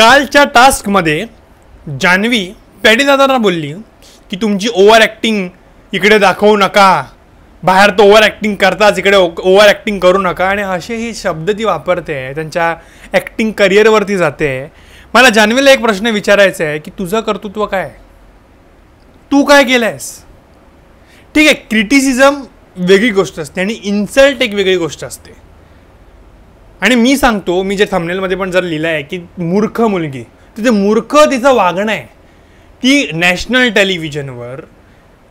कालच्या टास्कमध्ये जान्हवी पॅडी दादांना बोलली की तुमची ओव्हर ॲक्टिंग इकडे दाखवू नका, बाहेर तो ओव्हर ॲक्टिंग करताच इकडे ओव्हर ॲक्टिंग करू नका, आणि असेही शब्द ती वापरते, त्यांच्या ॲक्टिंग करिअरवरती जाते. मला जान्हवीला एक प्रश्न विचारायचा आहे की तुझं कर्तृत्व काय, तू काय केलं आहेस? ठीक आहे, क्रिटिसिझम वेगळी गोष्ट असते आणि इन्सल्ट एक वेगळी गोष्ट असते. आणि मी सांगतो, मी जे थंबनेलमध्ये पण जर लिहिलं आहे की मूर्ख मुलगी, तर ते मूर्ख तिचं वागणं आहे. ती नॅशनल टेलिव्हिजनवर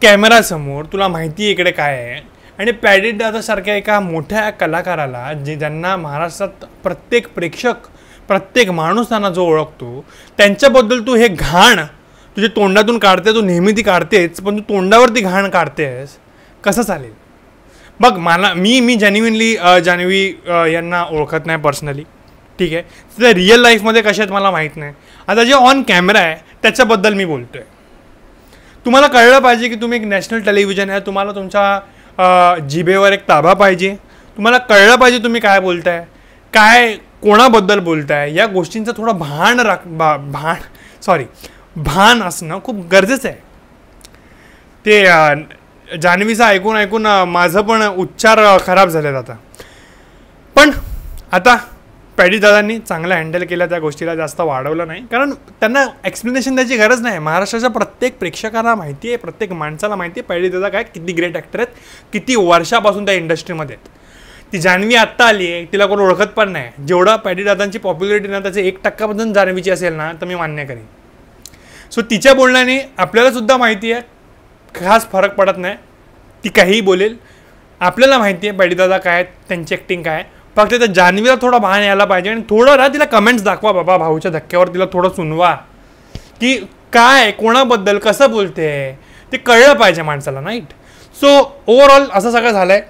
कॅमेरासमोर, तुला माहिती आहे इकडे काय आहे, आणि पॅडी दादासारख्या एका मोठ्या कलाकाराला, ज्यांना महाराष्ट्रात प्रत्येक प्रेक्षक, प्रत्येक माणूस त्यांना जो ओळखतो, त्यांच्याबद्दल तू हे घाण तुझ्या तोंडातून काढते, तू नेहमी ती काढतेच, पण तू तोंडावरती घाण काढतेस, कसं चालेल? बघ, मला मी जेन्युइनली जान्हवी यांना ओळखत नाही पर्सनली, ठीक आहे. तर रिअल लाईफमध्ये कशा आहेत मला माहीत नाही. आता जे ऑन कॅमेरा आहे त्याच्याबद्दल मी बोलतो आहे. तुम्हाला कळलं पाहिजे की तुम्ही एक नॅशनल टेलिव्हिजन आहे, तुम्हाला तुमच्या जिभेवर एक ताबा पाहिजे, तुम्हाला कळलं पाहिजे तुम्ही काय बोलताय, काय कोणाबद्दल बोलताय, या गोष्टींचं थोडं भान असणं खूप गरजेचं आहे. ते जान्हवीचं ऐकून माझं पण उच्चार खराब झालेत आता. पण आता पॅडी दादांनी चांगलं हँडल केलं, त्या गोष्टीला जास्त वाढवलं नाही, कारण त्यांना एक्सप्लेनेशन द्यायची गरज नाही. महाराष्ट्राच्या प्रत्येक प्रेक्षकांना माहिती आहे, प्रत्येक माणसाला माहिती आहे पॅडी दादा काय किती ग्रेट ॲक्टर आहेत, किती वर्षापासून त्या इंडस्ट्रीमध्ये आहेत. ती जान्हवी आत्ता आली आहे, तिला कोण ओळखत पण नाही. जेवढा पॅडी दादांची पॉप्युलरिटी ना, त्याचे 1% जान्हवीची असेल ना, तर मी मान्य करेन. सो तिच्या बोलण्याने आपल्याला सुद्धा माहिती आहे खास फरक पडत नाही, ती काहीही बोलेल. आपल्याला माहिती आहे पॅडी दादा काय, त्यांची ॲक्टिंग काय. फक्त त्या जान्हवीला थोडा भान यायला पाहिजे, आणि थोडं ना तिला कमेंट्स दाखवा बाबा, भाऊच्या धक्क्यावर तिला थोडं सुनवा की काय, कोणाबद्दल कसं बोलते, ते कळलं पाहिजे माणसाला, राईट? सो ओव्हरऑल असं सगळं झालं आहे.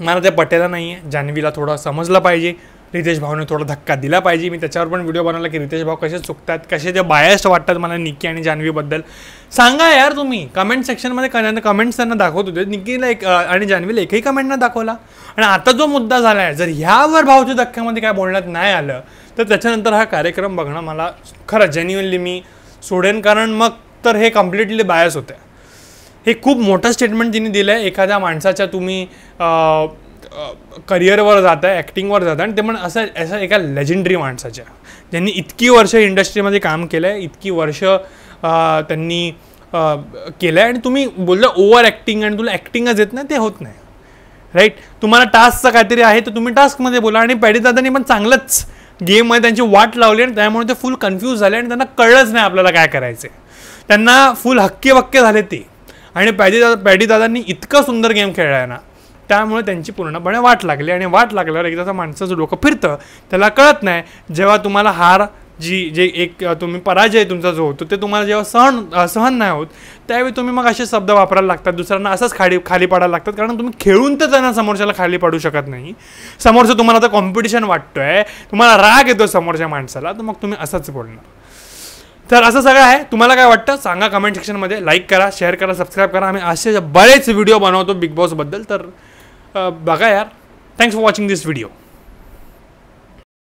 मला ते पटेलं नाही आहे. जान्हवीला थोडं समजलं पाहिजे, रितेश भाऊने थोडा धक्का दिला पाहिजे. मी त्याच्यावर पण व्हिडिओ बनवला की रितेश भाऊ कसे चुकतात, कसे ते बायस्ड वाटतात मला निक्की आणि जान्हवीबद्दल. सांगा यार तुम्ही कमेंट सेक्शनमध्ये, कमेंट्स त्यांना दाखवत होते. निक्कीला आणि जान्हवीला एकही कमेंट न दाखवला. आणि आता जो मुद्दा झाला आहे, जर ह्यावर भाऊच्या धक्क्यामध्ये काय बोलण्यात नाही आलं, तर त्याच्यानंतर हा कार्यक्रम बघणं मला खरं जेन्युइनली मी सोडेन, कारण मग तर हे कम्प्लिटली बायस होतं. हे खूप मोठं स्टेटमेंट तिने दिलं आहे. एखाद्या माणसाच्या तुम्ही करिअरवर जात आहे, ॲक्टिंगवर जात आहे, आणि ते पण असं एका लेजेंडरी माणसाच्या, ज्यांनी इतकी वर्ष इंडस्ट्रीमध्ये काम केलं आहे, इतकी वर्ष त्यांनी केलं आहे, आणि तुम्ही बोललं ओव्हर ॲक्टिंग आणि तुला ॲक्टिंगच येत नाही, ते होत नाही, राईट? तुम्हाला टास्कचं काहीतरी आहे तर तुम्ही टास्कमध्ये बोला. आणि पॅडी दादांनी पण चांगलंच गेममध्ये त्यांची वाट लावली, आणि त्यामुळे ते फुल कन्फ्यूज झाले, आणि त्यांना कळलंच नाही आपल्याला काय करायचं आहे. त्यांना फुल हक्के झाले ते. आणि पॅडी दादांनी इतकं सुंदर गेम खेळला आहे ना, त्यामुळे त्यांची पूर्णपणे वाट लागली. आणि वाट लागल्यावर एकदा माणसाचं डोकं फिरतं, त्याला कळत नाही. जेव्हा तुम्हाला हार जे एक तुम्ही पराजय तुमचा जो होतो ते तुम्हाला जेव्हा सहन नाही होत, त्यावेळी तुम्ही मग असे शब्द वापरायला लागतात, दुसऱ्यांना असंच खाली पाडायला लागतात. कारण तुम्ही खेळून तर त्यांना समोरच्याला खाली पाडू शकत नाही. समोरचं तुम्हाला आता कॉम्पिटिशन वाटतोय, तुम्हाला राग येतो समोरच्या माणसाला, तर मग तुम्ही असंच बोलणार. तर असं सगळं आहे. तुम्हाला काय वाटतं सांगा कमेंट सेक्शनमध्ये. लाईक करा, शेअर करा, सबस्क्राईब करा. आम्ही असे बरेच व्हिडिओ बनवतो बिग बॉसबद्दल, तर बघा यार. Thanks for watching this video.